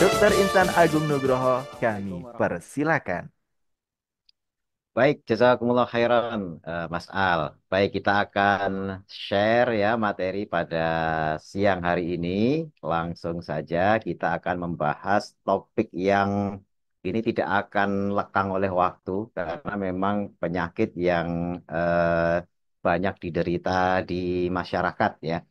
Dokter Intan Agung Nugroho, kami persilakan. Baik, jazakumullah khairan, Mas Al. Baik, kita akan share ya materi pada siang hari ini. Langsung saja kita akan membahas topik yang ini tidak akan lekang oleh waktu karena memang penyakit yang banyak diderita di masyarakat ya,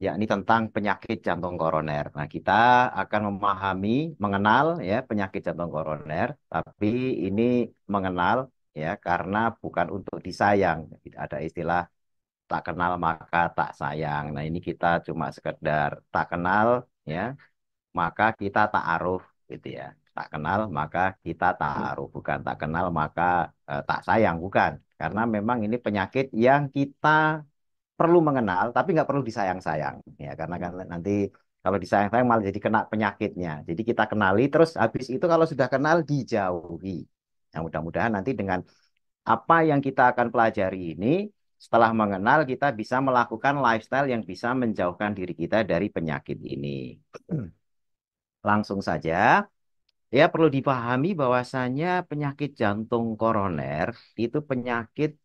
yakni tentang penyakit jantung koroner. Nah, kita akan memahami, mengenal ya penyakit jantung koroner, tapi ini mengenal ya karena bukan untuk disayang. Ada istilah tak kenal maka tak sayang. Nah, ini kita cuma sekedar tak kenal ya, maka kita ta'aruf gitu ya. Tak kenal maka kita ta'aruf, bukan tak kenal maka tak sayang, bukan. Karena memang ini penyakit yang kita perlu mengenal, tapi nggak perlu disayang-sayang. Ya, karena kan nanti kalau disayang-sayang malah jadi kena penyakitnya. Jadi kita kenali, terus habis itu kalau sudah kenal dijauhi. Nah, mudah-mudahan nanti dengan apa yang kita akan pelajari ini, setelah mengenal kita bisa melakukan lifestyle yang bisa menjauhkan diri kita dari penyakit ini. Langsung saja. Ya, perlu dipahami bahwasanya penyakit jantung koroner itu penyakit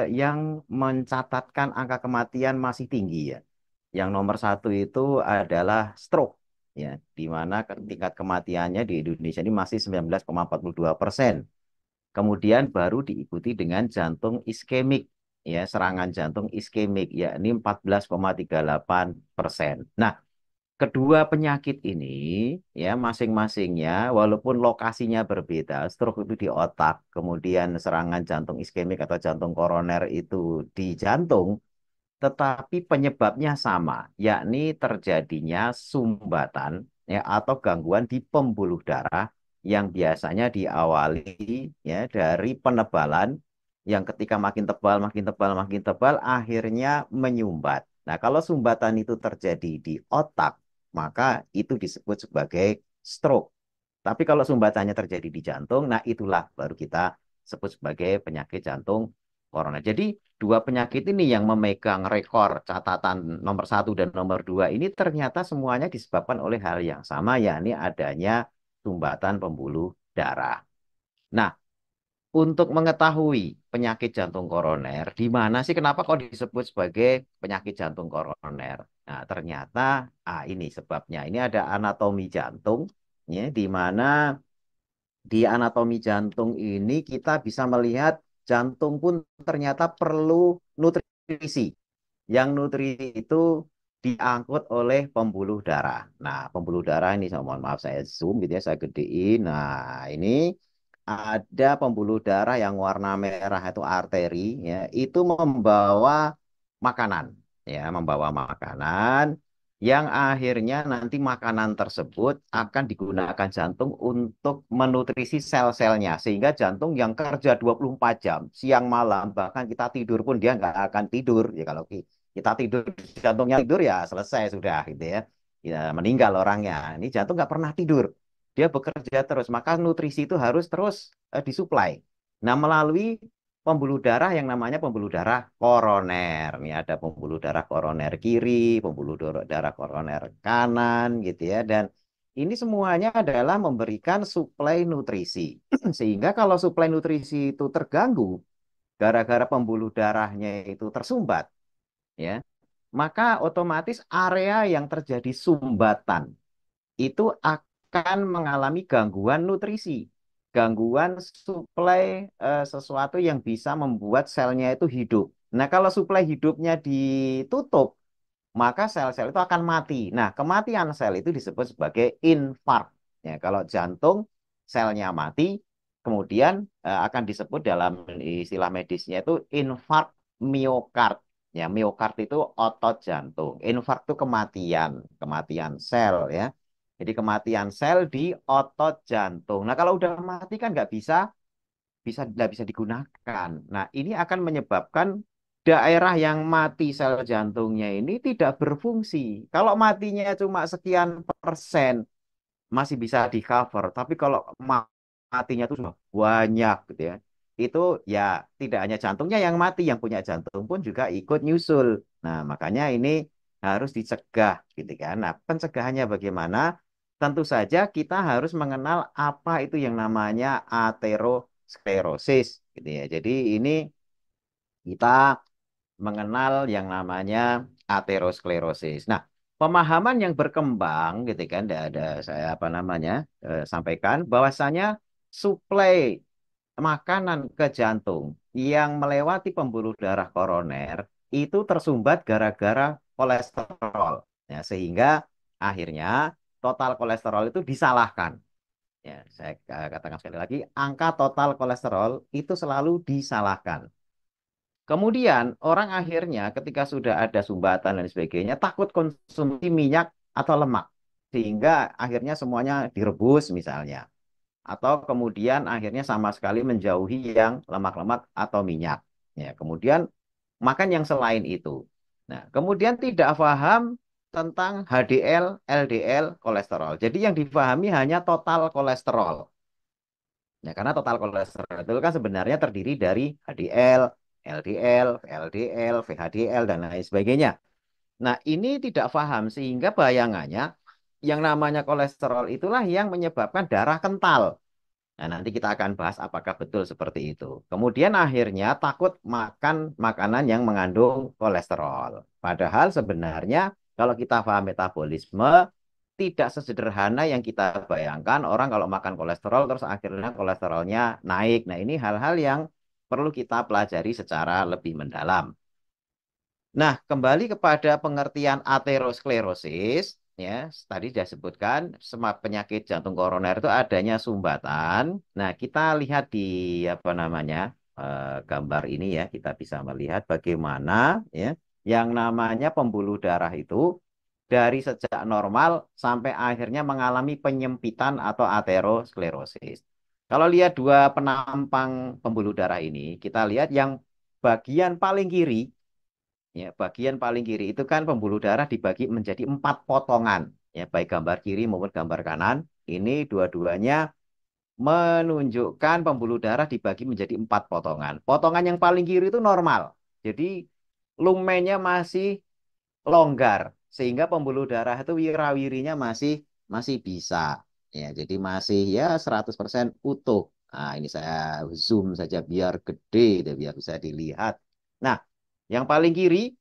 yang mencatatkan angka kematian masih tinggi ya. Yang nomor satu itu adalah stroke, ya, di mana tingkat kematiannya di Indonesia ini masih 19,42%. Kemudian baru diikuti dengan jantung iskemik, ya, serangan jantung iskemik, yakni 14,38%. Nah, kedua penyakit ini ya masing-masingnya walaupun lokasinya berbeda, stroke itu di otak, kemudian serangan jantung iskemik atau jantung koroner itu di jantung, tetapi penyebabnya sama, yakni terjadinya sumbatan ya atau gangguan di pembuluh darah yang biasanya diawali ya dari penebalan yang ketika makin tebal, makin tebal, makin tebal akhirnya menyumbat. Nah, kalau sumbatan itu terjadi di otak, maka itu disebut sebagai stroke. Tapi kalau sumbatannya terjadi di jantung, nah itulah baru kita sebut sebagai penyakit jantung koroner. Jadi dua penyakit ini yang memegang rekor catatan nomor satu dan nomor dua ini ternyata semuanya disebabkan oleh hal yang sama, yakni adanya sumbatan pembuluh darah. Nah, untuk mengetahui penyakit jantung koroner, di mana sih kenapa kok disebut sebagai penyakit jantung koroner? Nah, ternyata ini sebabnya. Ini ada anatomi jantung ya, di mana di anatomi jantung ini kita bisa melihat jantung pun ternyata perlu nutrisi. Yang nutrisi itu diangkut oleh pembuluh darah. Nah, pembuluh darah ini, mohon maaf saya zoom gitu ya, saya gedein. Nah, ini ada pembuluh darah yang warna merah itu arteri ya, itu membawa makanan ya, membawa makanan yang akhirnya nanti makanan tersebut akan digunakan jantung untuk menutrisi sel-selnya sehingga jantung yang kerja 24 jam siang malam bahkan kita tidur pun dia nggak akan tidur ya, kalau kita tidur jantungnya tidur ya selesai sudah gitu ya, ya meninggal orangnya. Ini jantung nggak pernah tidur, dia bekerja terus, maka nutrisi itu harus terus disuplai. Nah, melalui pembuluh darah yang namanya pembuluh darah koroner. Nih ada pembuluh darah koroner kiri, pembuluh darah koroner kanan gitu ya. Dan ini semuanya adalah memberikan suplai nutrisi. Sehingga kalau suplai nutrisi itu terganggu gara-gara pembuluh darahnya itu tersumbat, ya, maka otomatis area yang terjadi sumbatan itu akan mengalami gangguan nutrisi, gangguan suplai sesuatu yang bisa membuat selnya itu hidup. Nah, kalau suplai hidupnya ditutup, maka sel-sel itu akan mati. Nah, kematian sel itu disebut sebagai infark. Ya, kalau jantung selnya mati, kemudian akan disebut dalam istilah medisnya itu infark miokard. Ya, miokard itu otot jantung. Infark itu kematian, kematian sel ya. Jadi kematian sel di otot jantung. Nah, kalau udah mati kan nggak bisa digunakan. Nah, ini akan menyebabkan daerah yang mati sel jantungnya ini tidak berfungsi. Kalau matinya cuma sekian persen masih bisa di cover, tapi kalau matinya itu sudah banyak gitu ya. Itu ya tidak hanya jantungnya yang mati, yang punya jantung pun juga ikut nyusul. Nah, makanya ini harus dicegah gitu kan. Nah, pencegahannya bagaimana? tentu saja kita harus mengenal apa itu yang namanya aterosklerosis gitu ya. Jadi ini kita mengenal yang namanya aterosklerosis. Nah, pemahaman yang berkembang gitu kan, ada saya apa namanya sampaikan bahwasanya suplai makanan ke jantung yang melewati pembuluh darah koroner itu tersumbat gara-gara kolesterol. Ya, sehingga akhirnya total kolesterol itu disalahkan. Ya, saya katakan sekali lagi, angka total kolesterol itu selalu disalahkan. Kemudian orang akhirnya ketika sudah ada sumbatan dan sebagainya takut konsumsi minyak atau lemak. Sehingga akhirnya semuanya direbus misalnya. Atau kemudian akhirnya sama sekali menjauhi yang lemak-lemak atau minyak. Ya, kemudian makan yang selain itu. Nah, kemudian tidak paham tentang HDL, LDL, kolesterol. Jadi yang difahami hanya total kolesterol. Ya, karena total kolesterol itu kan sebenarnya terdiri dari HDL, LDL, VLDL, VHDL, dan lain sebagainya. Nah, ini tidak paham sehingga bayangannya yang namanya kolesterol itulah yang menyebabkan darah kental. Nah, nanti kita akan bahas apakah betul seperti itu. Kemudian akhirnya takut makan makanan yang mengandung kolesterol. Padahal sebenarnya kalau kita paham metabolisme, tidak sesederhana yang kita bayangkan orang kalau makan kolesterol terus akhirnya kolesterolnya naik. Nah, ini hal-hal yang perlu kita pelajari secara lebih mendalam. Nah, kembali kepada pengertian aterosklerosis, ya, tadi sudah sebutkan penyakit jantung koroner itu adanya sumbatan. Nah, kita lihat di apa namanya gambar ini ya, kita bisa melihat bagaimana ya yang namanya pembuluh darah itu dari sejak normal sampai akhirnya mengalami penyempitan atau aterosklerosis. Kalau lihat dua penampang pembuluh darah ini, kita lihat yang bagian paling kiri. Ya, bagian paling kiri itu kan pembuluh darah dibagi menjadi 4 potongan. Ya, baik gambar kiri maupun gambar kanan. Ini dua-duanya menunjukkan pembuluh darah dibagi menjadi 4 potongan. Potongan yang paling kiri itu normal. Jadi lumennya masih longgar. Sehingga pembuluh darah itu wirawirinya masih masih bisa. Ya, jadi masih ya 100% utuh. Nah, ini saya zoom saja biar gede, biar bisa dilihat. Nah, yang paling kiri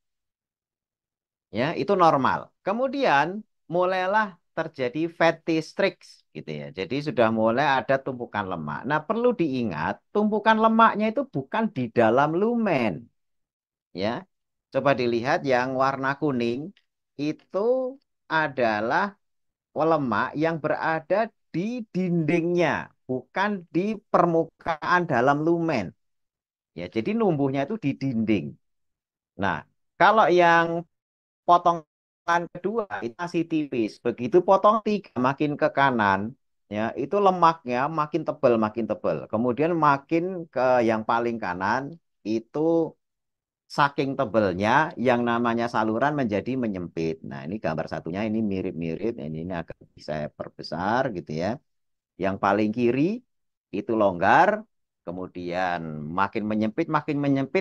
ya itu normal. Kemudian mulailah terjadi fatty streaks gitu ya. Jadi sudah mulai ada tumpukan lemak. Nah, perlu diingat, tumpukan lemaknya itu bukan di dalam lumen ya. Coba dilihat yang warna kuning itu adalah lemak yang berada di dindingnya, bukan di permukaan dalam lumen. Ya, jadi numbuhnya itu di dinding. Nah, kalau yang potongan kedua itu masih tipis. Begitu potong tiga makin ke kanan, ya itu lemaknya makin tebal. Kemudian makin ke yang paling kanan itu saking tebelnya yang namanya saluran menjadi menyempit. Nah, ini gambar satunya ini mirip-mirip. Ini agak bisa saya perbesar gitu ya. Yang paling kiri itu longgar, kemudian makin menyempit.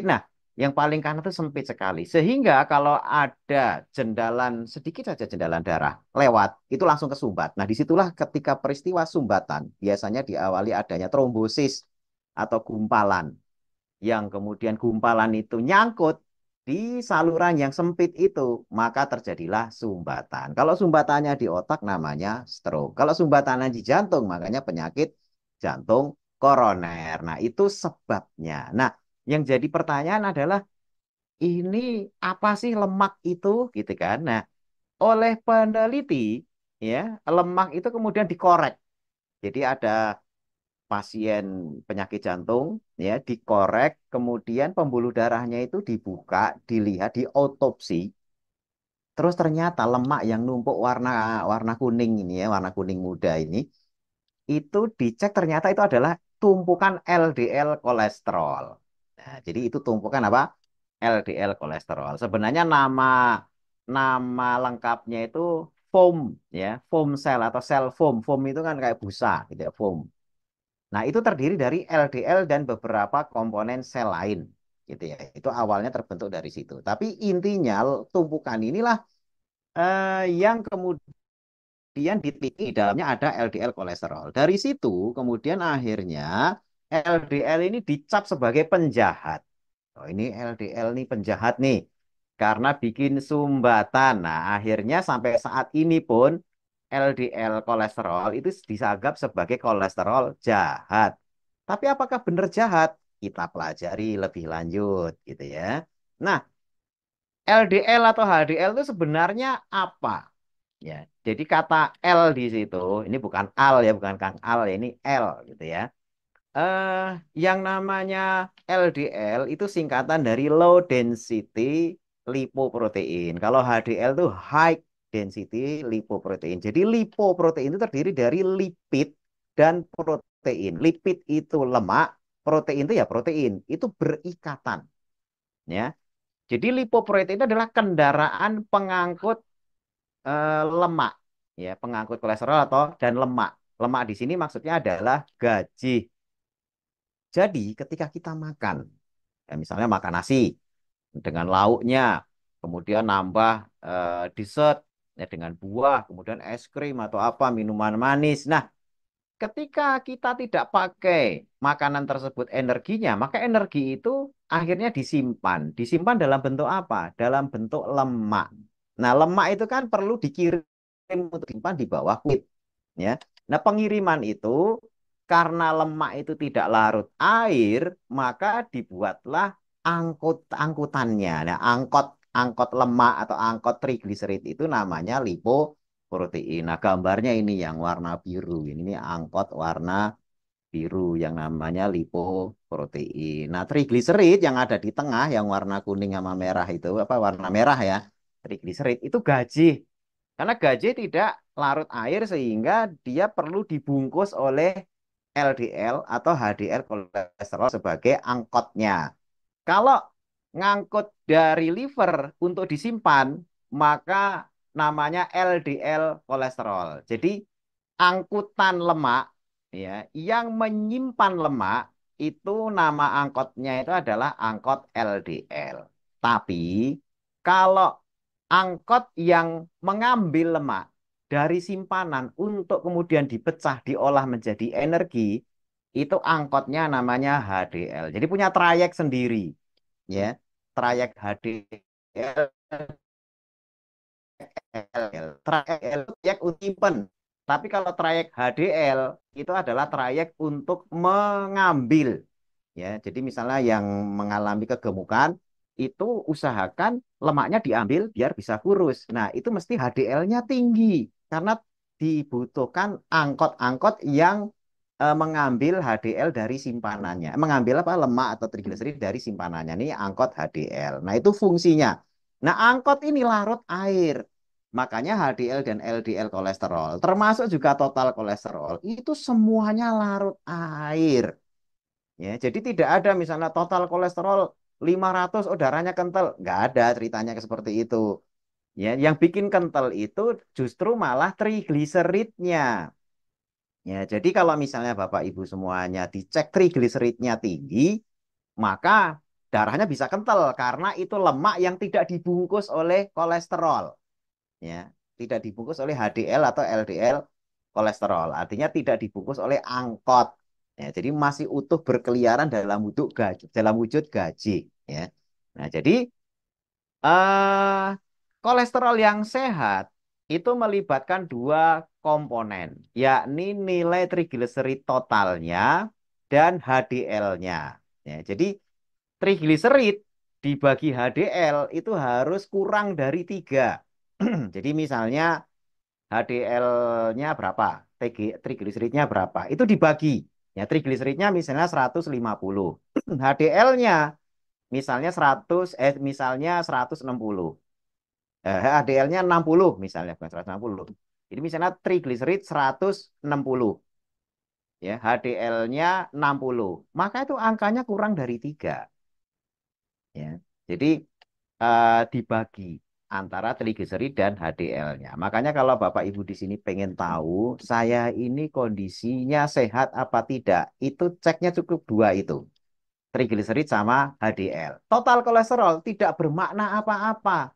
Nah, yang paling kanan itu sempit sekali. Sehingga kalau ada jendalan, sedikit saja jendalan darah lewat, itu langsung kesumbat. Nah, disitulah ketika peristiwa sumbatan, biasanya diawali adanya trombosis atau gumpalan. Yang kemudian gumpalan itu nyangkut di saluran yang sempit itu, maka terjadilah sumbatan. Kalau sumbatannya di otak namanya stroke. Kalau sumbatannya di jantung, makanya penyakit jantung koroner. Nah, itu sebabnya. Nah, yang jadi pertanyaan adalah ini apa sih lemak itu gitu kan? Nah, oleh peneliti ya, lemak itu kemudian dikorek. Jadi ada pasien penyakit jantung ya dikorek kemudian pembuluh darahnya itu dibuka dilihat diotopsi terus ternyata lemak yang numpuk warna warna kuning ini ya warna kuning muda ini itu dicek ternyata itu adalah tumpukan LDL kolesterol. Nah, jadi itu tumpukan apa? LDL kolesterol. Sebenarnya nama nama lengkapnya itu foam ya, foam cell atau sel foam. Foam itu kan kayak busa gitu ya, foam. Nah, itu terdiri dari LDL dan beberapa komponen sel lain, gitu ya. Itu awalnya terbentuk dari situ. Tapi intinya tumpukan inilah yang kemudian kemudian di dalamnya ada LDL kolesterol. Dari situ kemudian akhirnya LDL ini dicap sebagai penjahat. Oh, ini LDL nih penjahat nih karena bikin sumbatan. Nah, akhirnya sampai saat ini pun LDL kolesterol itu dianggap sebagai kolesterol jahat. Tapi apakah benar jahat? Kita pelajari lebih lanjut gitu ya. Nah, LDL atau HDL itu sebenarnya apa? Ya, jadi kata L di situ, ini bukan al ya, bukan Kang Al ya, ini L gitu ya. Eh, yang namanya LDL itu singkatan dari low density lipoprotein. Kalau HDL itu high density lipoprotein. Jadi lipoprotein itu terdiri dari lipid dan protein. Lipid itu lemak, protein itu ya protein. Itu berikatan, ya. Jadi lipoprotein itu adalah kendaraan pengangkut lemak, ya, pengangkut kolesterol atau dan lemak. Lemak di sini maksudnya adalah gaji. Jadi ketika kita makan, ya misalnya makan nasi dengan lauknya, kemudian nambah dessert ya dengan buah, kemudian es krim atau apa minuman manis. Nah, ketika kita tidak pakai makanan tersebut energinya, maka energi itu akhirnya disimpan. Disimpan dalam bentuk apa? Dalam bentuk lemak. Nah, lemak itu kan perlu dikirim untuk disimpan di bawah kulit, ya. Nah, pengiriman itu karena lemak itu tidak larut air, maka dibuatlah angkutannya. Nah, angkot lemak atau angkot trigliserid itu namanya lipoprotein. Nah, gambarnya ini yang warna biru. Ini angkot warna biru yang namanya lipoprotein. Nah, trigliserid yang ada di tengah yang warna kuning sama merah itu apa warna merah ya. Trigliserid itu gaji. Karena gaji tidak larut air sehingga dia perlu dibungkus oleh LDL atau HDL kolesterol sebagai angkotnya. Kalau ngangkut dari liver untuk disimpan, maka namanya LDL kolesterol. Jadi angkutan lemak ya yang menyimpan lemak itu nama angkotnya itu adalah angkot LDL. Tapi kalau angkot yang mengambil lemak dari simpanan untuk kemudian dipecah diolah menjadi energi itu angkotnya namanya HDL. Jadi punya trayek sendiri ya. Trayek HDL, trayek L itu trayek untuk nyimpen. Tapi kalau trayek HDL itu adalah trayek untuk mengambil. Ya, jadi misalnya yang mengalami kegemukan itu usahakan lemaknya diambil biar bisa kurus. Nah, itu mesti HDL-nya tinggi karena dibutuhkan angkot-angkot yang mengambil HDL dari simpanannya. Mengambil apa lemak atau trigliserid dari simpanannya. Ini angkot HDL. Nah, itu fungsinya. Nah, angkot ini larut air. Makanya HDL dan LDL kolesterol, termasuk juga total kolesterol, itu semuanya larut air. Ya, jadi tidak ada misalnya total kolesterol 500, oh darahnya kental. Nggak ada ceritanya seperti itu. Ya, yang bikin kental itu justru malah trigliseridnya. Ya, jadi kalau misalnya Bapak Ibu semuanya dicek trigliseridnya tinggi, maka darahnya bisa kental karena itu lemak yang tidak dibungkus oleh kolesterol. Ya, tidak dibungkus oleh HDL atau LDL kolesterol. Artinya tidak dibungkus oleh angkot. Ya, jadi masih utuh berkeliaran dalam wujud gaji. Ya. Nah, jadi eh, kolesterol yang sehat itu melibatkan dua komponen, yakni nilai trigliserid totalnya dan HDL-nya. Ya, jadi trigliserid dibagi HDL itu harus kurang dari 3. Jadi misalnya HDL-nya berapa, trigliseridnya berapa, itu dibagi. Ya, trigliseridnya misalnya 150, HDL-nya misalnya 160. HDL-nya 60 misalnya, bukan 160. Jadi misalnya trigliserid 160, ya, HDL-nya 60. Maka itu angkanya kurang dari 3, ya. Jadi dibagi antara trigliserid dan HDL-nya. Makanya kalau Bapak Ibu di sini pengen tahu saya ini kondisinya sehat apa tidak, itu ceknya cukup 2 itu. Trigliserid sama HDL. Total kolesterol tidak bermakna apa-apa,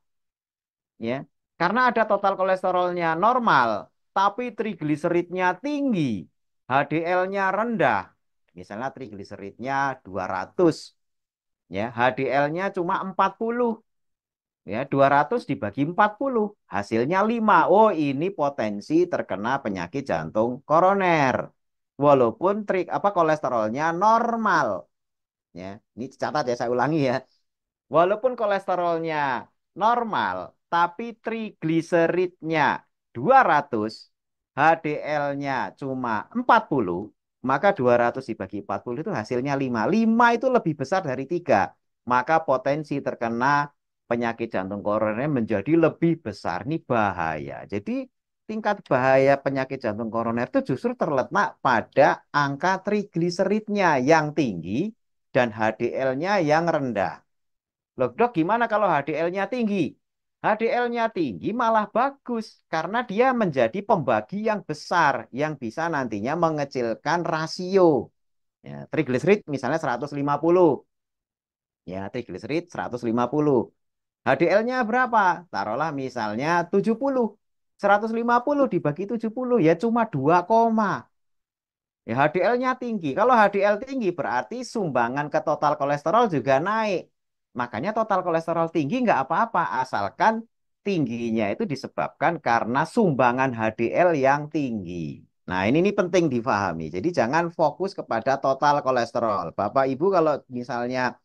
ya. Karena ada total kolesterolnya normal, tapi trigliseridnya tinggi, HDL-nya rendah. Misalnya trigliseridnya 200, ya, HDL-nya cuma 40. Ya, 200 dibagi 40, hasilnya 5. Oh, ini potensi terkena penyakit jantung koroner. Walaupun kolesterolnya normal, ya. Ini catat ya, saya ulangi ya. Walaupun kolesterolnya normal, tapi trigliseridnya 200, HDL-nya cuma 40, maka 200 dibagi 40 itu hasilnya 5. 5 itu lebih besar dari 3. Maka potensi terkena penyakit jantung koroner menjadi lebih besar. Ini bahaya. Jadi tingkat bahaya penyakit jantung koroner itu justru terletak pada angka trigliseridnya yang tinggi dan HDL-nya yang rendah. Loh, dok, gimana kalau HDL-nya tinggi? HDL-nya tinggi malah bagus karena dia menjadi pembagi yang besar yang bisa nantinya mengecilkan rasio. Ya, trigliserid misalnya 150. Ya, trigliserid 150. HDL-nya berapa? Taruhlah misalnya 70. 150 dibagi 70 ya cuma 2, ya HDL-nya tinggi. Kalau HDL tinggi berarti sumbangan ke total kolesterol juga naik. Makanya total kolesterol tinggi nggak apa-apa, asalkan tingginya itu disebabkan karena sumbangan HDL yang tinggi. Nah, ini penting difahami. Jadi jangan fokus kepada total kolesterol. Bapak Ibu kalau misalnya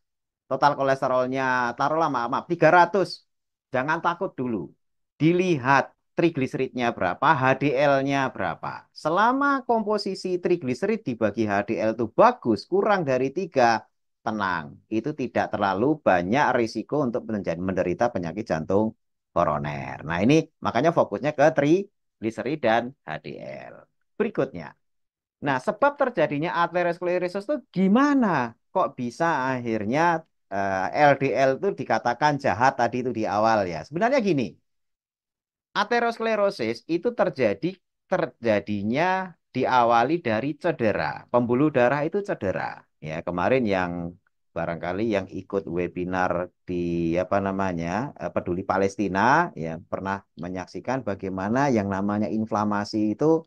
total kolesterolnya taruhlah maaf, 300. Jangan takut dulu. Dilihat trigliseridnya berapa, HDL-nya berapa. Selama komposisi trigliserid dibagi HDL itu bagus, kurang dari 3, tenang. Itu tidak terlalu banyak risiko untuk menderita penyakit jantung koroner. Nah, ini makanya fokusnya ke trigliserid dan HDL. Berikutnya. Nah, sebab terjadinya aterosklerosis itu gimana? Kok bisa akhirnya LDL itu dikatakan jahat tadi itu di awal ya? Sebenarnya gini, aterosklerosis itu terjadinya diawali dari cedera. Pembuluh darah itu cedera. Ya, kemarin yang barangkali yang ikut webinar di apa namanya Peduli Palestina ya pernah menyaksikan bagaimana yang namanya inflamasi itu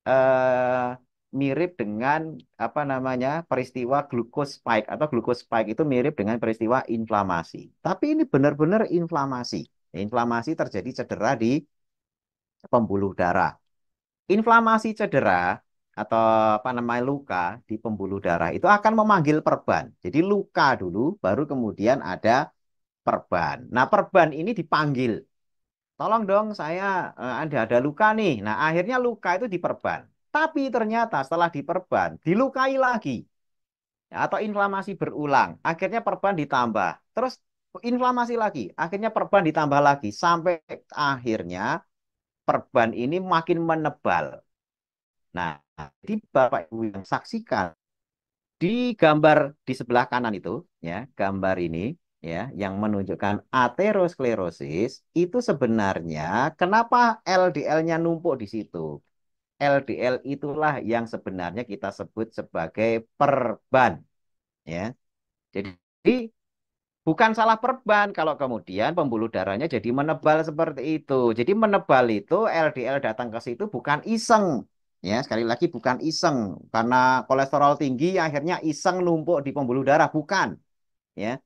eh, mirip dengan apa namanya peristiwa glucose spike atau glucose spike itu mirip dengan peristiwa inflamasi. Tapi ini benar-benar inflamasi. Inflamasi terjadi cedera di pembuluh darah. Inflamasi cedera atau apa namanya luka di pembuluh darah itu akan memanggil perban. Jadi luka dulu, baru kemudian ada perban. Nah, perban ini dipanggil. Tolong dong saya ada luka nih. Nah, akhirnya luka itu diperban. Tapi ternyata setelah diperban, dilukai lagi. Ya, atau inflamasi berulang. Akhirnya perban ditambah. Terus inflamasi lagi. Akhirnya perban ditambah lagi. Sampai akhirnya perban ini makin menebal. Nah, jadi Bapak Ibu yang saksikan di gambar di sebelah kanan itu, ya, gambar ini, ya, yang menunjukkan aterosklerosis itu sebenarnya kenapa LDL-nya numpuk di situ? LDL itulah yang sebenarnya kita sebut sebagai perban, ya. Jadi bukan salah perban kalau kemudian pembuluh darahnya jadi menebal seperti itu. Jadi menebal itu LDL datang ke situ bukan iseng. Ya, sekali lagi bukan iseng karena kolesterol tinggi akhirnya iseng numpuk di pembuluh darah bukan, ya.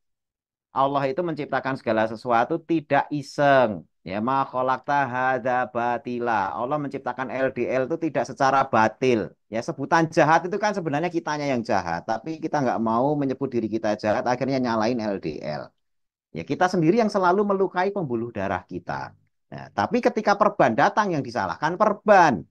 Allah itu menciptakan segala sesuatu tidak iseng. Ya, ma khalaqta hadza batila. Allah menciptakan LDL itu tidak secara batil. Ya, sebutan jahat itu kan sebenarnya kitanya yang jahat, tapi kita nggak mau menyebut diri kita jahat, akhirnya nyalain LDL. Ya, kita sendiri yang selalu melukai pembuluh darah kita. Nah, tapi ketika perban datang yang disalahkan perban.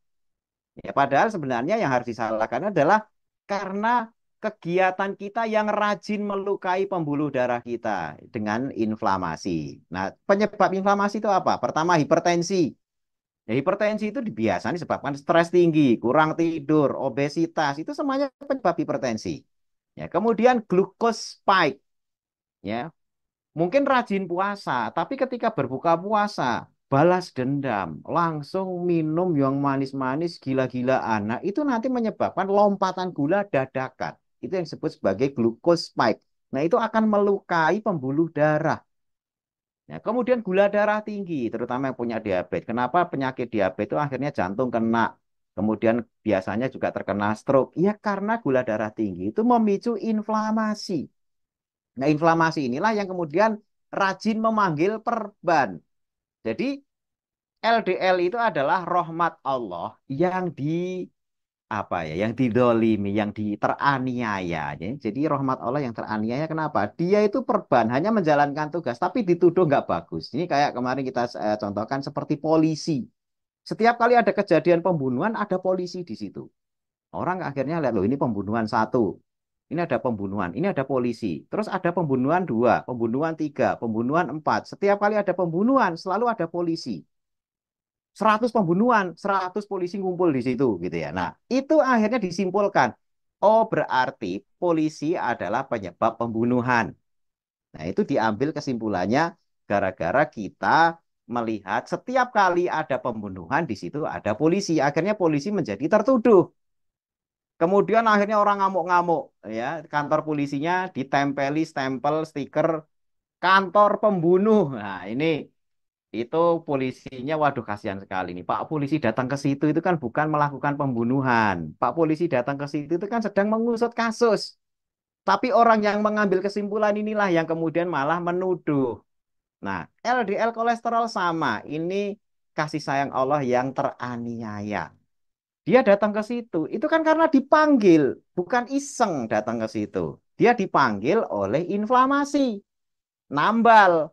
Ya, padahal sebenarnya yang harus disalahkan adalah karena kegiatan kita yang rajin melukai pembuluh darah kita dengan inflamasi. Nah, penyebab inflamasi itu apa? Pertama, hipertensi. Ya, hipertensi itu biasanya disebabkan stres tinggi, kurang tidur, obesitas, itu semuanya penyebab hipertensi. Ya, kemudian glucose spike. Ya, mungkin rajin puasa, tapi ketika berbuka puasa, balas dendam, langsung minum yang manis-manis, gila-gilaan. Nah, itu nanti menyebabkan lompatan gula dadakan. Itu yang disebut sebagai glucose spike. Nah, itu akan melukai pembuluh darah. Ya, kemudian gula darah tinggi, terutama yang punya diabetes. Kenapa penyakit diabetes itu akhirnya jantung kena, kemudian biasanya juga terkena stroke? Ya karena gula darah tinggi itu memicu inflamasi. Nah, inflamasi inilah yang kemudian rajin memanggil perban. Jadi LDL itu adalah rahmat Allah yang apa ya, yang didolimi, yang teraniaya. Jadi rahmat Allah yang teraniaya kenapa? Dia itu perban hanya menjalankan tugas, tapi dituduh nggak bagus. Ini kayak kemarin kita contohkan seperti polisi. Setiap kali ada kejadian pembunuhan, ada polisi di situ. Orang akhirnya lihat, loh ini pembunuhan satu, ini ada pembunuhan, ini ada polisi. Terus ada pembunuhan dua, pembunuhan tiga, pembunuhan empat. Setiap kali ada pembunuhan, selalu ada polisi. 100 pembunuhan, 100 polisi ngumpul di situ gitu ya. Nah, itu akhirnya disimpulkan, oh berarti polisi adalah penyebab pembunuhan. Nah, itu diambil kesimpulannya gara-gara kita melihat setiap kali ada pembunuhan di situ ada polisi. Akhirnya polisi menjadi tertuduh. Kemudian akhirnya orang ngamuk-ngamuk ya, kantor polisinya ditempeli stempel stiker kantor pembunuh. Nah, ini itu polisinya, waduh kasihan sekali nih. Pak polisi datang ke situ itu kan bukan melakukan pembunuhan. Pak polisi datang ke situ itu kan sedang mengusut kasus. Tapi orang yang mengambil kesimpulan inilah yang kemudian malah menuduh. Nah, LDL kolesterol sama. Ini kasih sayang Allah yang teraniaya. Dia datang ke situ. Itu kan karena dipanggil, bukan iseng datang ke situ. Dia dipanggil oleh inflamasi, nambal.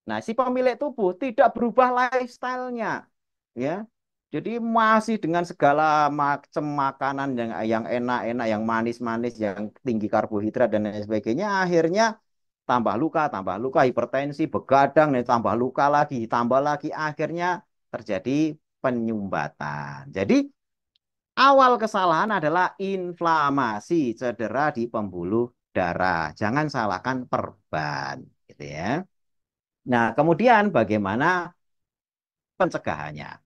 Nah, si pemilik tubuh tidak berubah lifestyle-nya, ya. Jadi masih dengan segala macam makanan yang enak-enak, yang manis-manis, yang tinggi karbohidrat dan lain sebagainya, akhirnya tambah luka, hipertensi, begadang, nih, tambah luka lagi, tambah lagi, akhirnya terjadi penyumbatan. Jadi awal kesalahan adalah inflamasi, cedera di pembuluh darah. Jangan salahkan perban, gitu ya. Nah, kemudian bagaimana pencegahannya?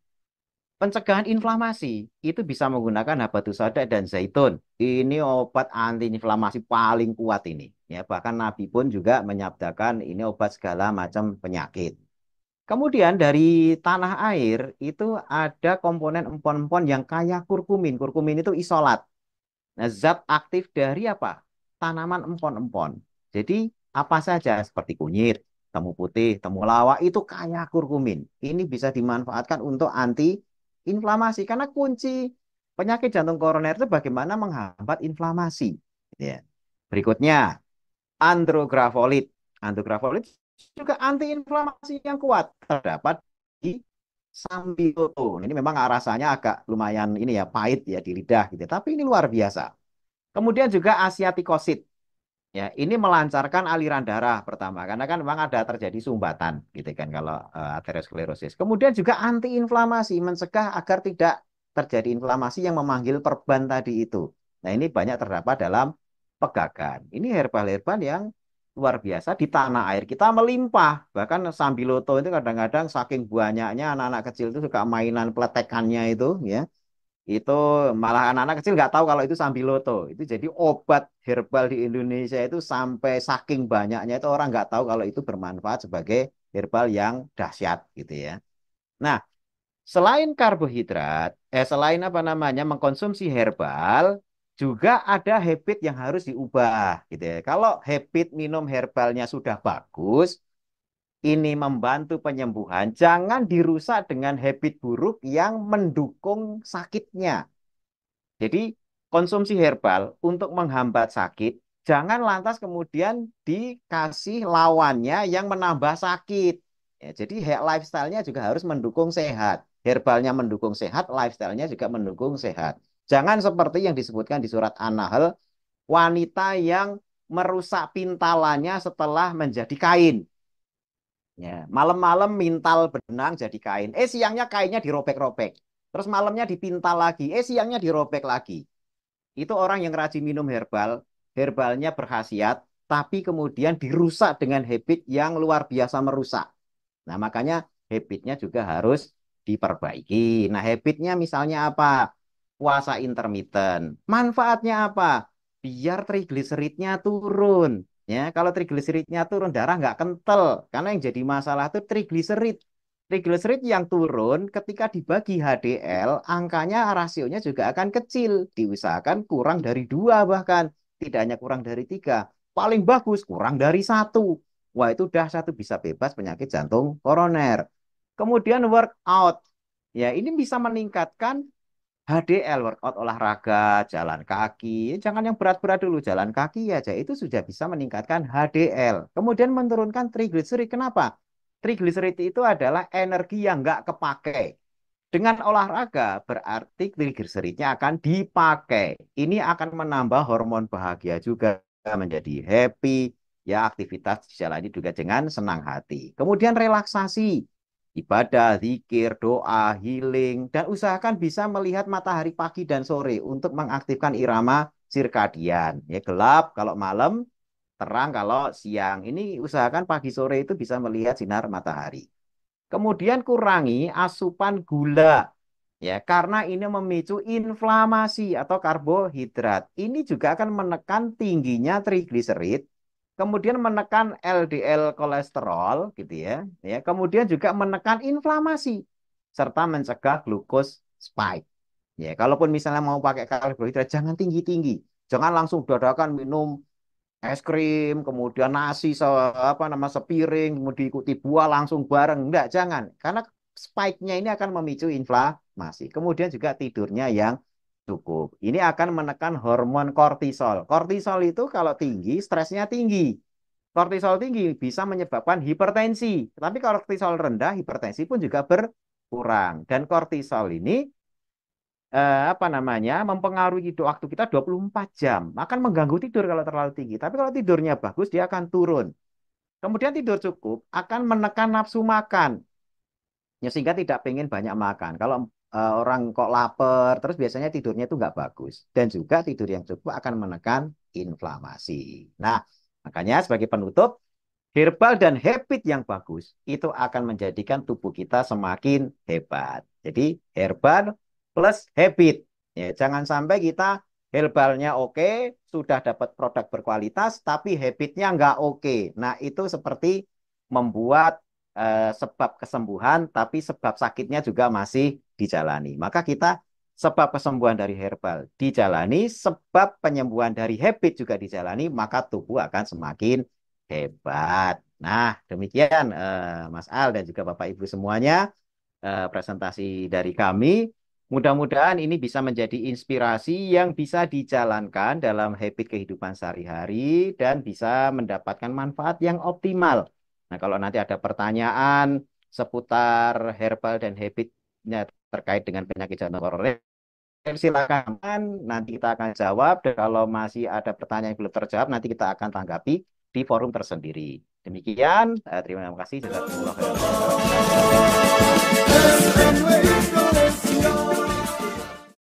Pencegahan inflamasi itu bisa menggunakan habatus sauda dan zaitun. Ini obat antiinflamasi paling kuat ini. Ya, bahkan Nabi pun juga menyabdakan ini obat segala macam penyakit. Kemudian dari tanah air itu ada komponen empon-empon yang kaya kurkumin. Kurkumin itu isolat. Nah, zat aktif dari apa? Tanaman empon-empon. Jadi apa saja seperti kunyit, temu putih, temulawak itu kaya kurkumin. Ini bisa dimanfaatkan untuk anti inflamasi karena kunci penyakit jantung koroner itu bagaimana menghambat inflamasi. Ya. Berikutnya andrografolit. Andrografolit juga antiinflamasi yang kuat terdapat di sambiloto. Ini memang rasanya agak lumayan ini ya pahit ya di lidah gitu. Tapi ini luar biasa. Kemudian juga asiatikosit. Ya, ini melancarkan aliran darah pertama karena kan memang ada terjadi sumbatan gitu kan kalau aterosklerosis. Kemudian juga antiinflamasi mencegah agar tidak terjadi inflamasi yang memanggil perban tadi itu. Nah, ini banyak terdapat dalam pegagan. Ini herbal-herbal yang luar biasa di tanah air kita melimpah. Bahkan sambiloto itu kadang-kadang saking banyaknya anak-anak kecil itu suka mainan pletekannya itu ya itu malah anak-anak kecil nggak tahu kalau itu sambiloto. Itu jadi obat herbal di Indonesia itu sampai saking banyaknya itu orang nggak tahu kalau itu bermanfaat sebagai herbal yang dahsyat gitu ya. Nah, selain karbohidrat, selain apa namanya mengkonsumsi herbal, juga ada habit yang harus diubah gitu ya. Kalau habit minum herbalnya sudah bagus, ini membantu penyembuhan, jangan dirusak dengan habit buruk yang mendukung sakitnya. Jadi konsumsi herbal untuk menghambat sakit, jangan lantas kemudian dikasih lawannya yang menambah sakit. Ya, jadi lifestyle-nya juga harus mendukung sehat. Herbalnya mendukung sehat, lifestyle-nya juga mendukung sehat. Jangan seperti yang disebutkan di surat An-Nahl, wanita yang merusak pintalannya setelah menjadi kain. Ya, malam-malam mintal benang jadi kain. Siangnya kainnya dirobek-robek. Terus malamnya dipintal lagi. Siangnya dirobek lagi. Itu orang yang rajin minum herbal, herbalnya berkhasiat, tapi kemudian dirusak dengan habit yang luar biasa merusak. Nah, makanya habitnya juga harus diperbaiki. Nah, habitnya misalnya apa? Puasa intermittent. Manfaatnya apa? Biar trigliseridnya turun. Ya, kalau trigliseridnya turun, darah nggak kental. Karena yang jadi masalah itu trigliserid. Trigliserid yang turun ketika dibagi HDL, angkanya rasionya juga akan kecil. Diusahakan kurang dari 2 bahkan. Tidak hanya kurang dari 3. Paling bagus kurang dari 1. Wah, itu udah satu bisa bebas penyakit jantung koroner. Kemudian workout. Ya, ini bisa meningkatkan HDL, workout olahraga, jalan kaki. Jangan yang berat-berat dulu, jalan kaki aja. Itu sudah bisa meningkatkan HDL. Kemudian menurunkan trigliserid. Kenapa? Trigliserid itu adalah energi yang nggak kepake. Dengan olahraga berarti trigliseridnya akan dipakai. Ini akan menambah hormon bahagia juga menjadi happy. Ya, aktivitas dijalani juga dengan senang hati. Kemudian relaksasi, ibadah, zikir, doa, healing, dan usahakan bisa melihat matahari pagi dan sore untuk mengaktifkan irama sirkadian. Ya, gelap kalau malam, terang kalau siang. Ini usahakan pagi sore itu bisa melihat sinar matahari. Kemudian kurangi asupan gula. Ya, karena ini memicu inflamasi atau karbohidrat. Ini juga akan menekan tingginya trigliserid, kemudian menekan LDL kolesterol gitu ya. Ya, kemudian juga menekan inflamasi serta mencegah glukos spike. Ya, kalaupun misalnya mau pakai karbohidrat jangan tinggi-tinggi. Jangan langsung dadakan minum es krim, kemudian nasi apa nama sepiring, kemudian diikuti buah langsung bareng. Enggak, jangan. Karena spike-nya ini akan memicu inflamasi. Kemudian juga tidurnya yang cukup. Ini akan menekan hormon kortisol. Kortisol itu kalau tinggi, stresnya tinggi. Kortisol tinggi bisa menyebabkan hipertensi. Tapi kalau kortisol rendah, hipertensi pun juga berkurang. Dan kortisol ini apa namanya mempengaruhi waktu kita 24 jam. Akan mengganggu tidur kalau terlalu tinggi. Tapi kalau tidurnya bagus, dia akan turun. Kemudian tidur cukup akan menekan nafsu makan. Ya, sehingga tidak pengen banyak makan. Kalau orang kok lapar, terus biasanya tidurnya itu nggak bagus. Dan juga tidur yang cukup akan menekan inflamasi. Nah, makanya sebagai penutup, herbal dan habit yang bagus itu akan menjadikan tubuh kita semakin hebat. Jadi herbal plus habit. Ya, jangan sampai kita herbalnya oke, sudah dapat produk berkualitas, tapi habitnya nggak oke. Nah, itu seperti membuat sebab kesembuhan, tapi sebab sakitnya juga masih dijalani. Maka kita sebab kesembuhan dari herbal dijalani, sebab penyembuhan dari habit juga dijalani, maka tubuh akan semakin hebat. Nah, demikian Mas Al dan juga Bapak Ibu semuanya presentasi dari kami. Mudah-mudahan ini bisa menjadi inspirasi yang bisa dijalankan dalam habit kehidupan sehari-hari dan bisa mendapatkan manfaat yang optimal. Nah, kalau nanti ada pertanyaan seputar herbal dan habitnya terkait dengan penyakit jantung koroner, silakan nanti kita akan jawab. Dan kalau masih ada pertanyaan yang belum terjawab, nanti kita akan tanggapi di forum tersendiri. Demikian, terima kasih. Jazakumullah khairan.